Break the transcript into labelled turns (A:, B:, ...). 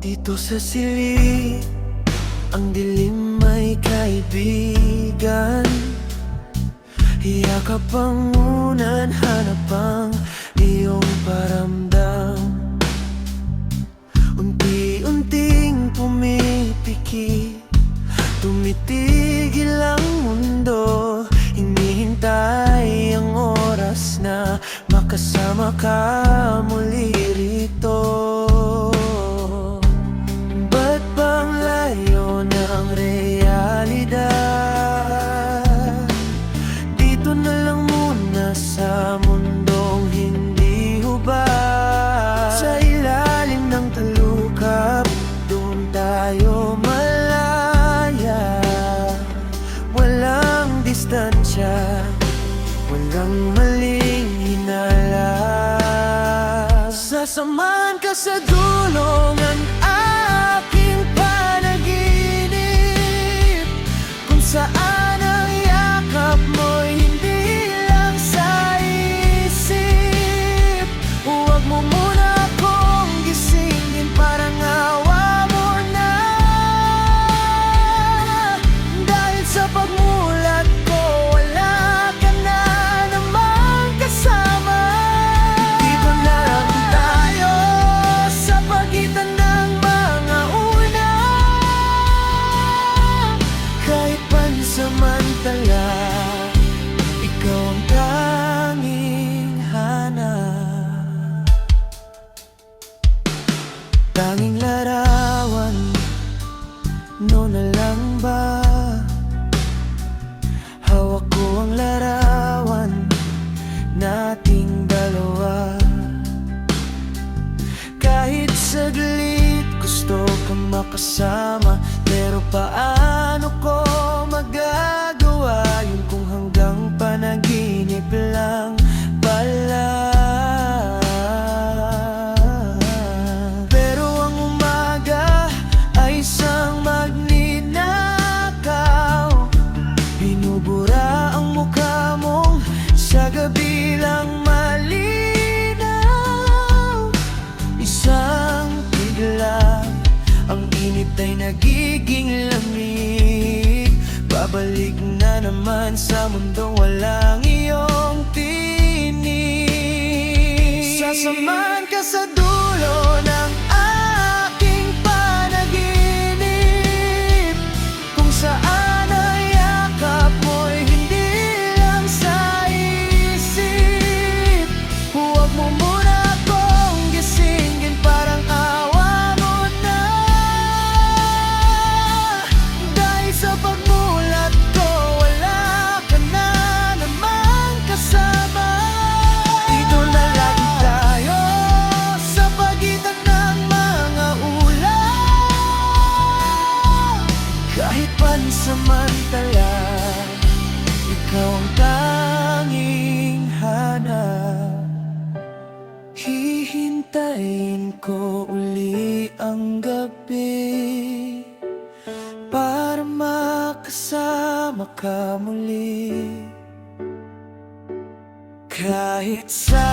A: Dito sa silid, ang dilim may kaibigan. Yakap ang unan, hanap ang iyong paramdam. Unti-unting pumipiki, tumitigil ang mundo. Hinihintay ang oras na makasama ka muli rito. Ba't bang layo ng realidad? Dito na lang muna sa mundong hindi hubad. Sa ilalim ng talukap, doon tayo malaya. Walang distansya, walang maling hinala. Sasamahan ka sa dulo ng aking panaginip, kung saan ang yakap mo'y hindi lang sa isip. Huwag mo muna akong gisingin, parang awa mo na. Dahil sa pagmulat ko, wala ka na namang kasama. Dito na lang tayo sa pagitan ng mga una. Kahit pansamantala, ikaw ang tanging hanap. Tanging larawan, no na lang ba? Hawak ko ang larawan nating dalawa. Kahit saglit gusto kang makasama, pero paano ko magagawa yun kung hanggang panaginip lang pala? Pero ang umaga ay isang magninakaw. Binubura ang mukha mong sa gabi lang malinaw. Isang bigla, ang init ay nagiging lamig. Babalik na naman sa mundong walang iyong tinig. Sasamahan ka sa dulo ng aking panaginip, kung saan ang yakap mo'y hindi lang sa isip. Huwag mo muna akong gisingin, parang awa mo na. Dahil sa pagmulat ko, wala ka na namang kasama. Dito na lang tayo sa pagitan ng mga ulan. Kahit pansamantala, ikaw ang tanging hanap. Hihintayin ko uli ang gabi para makasama ka muli. Kahit sa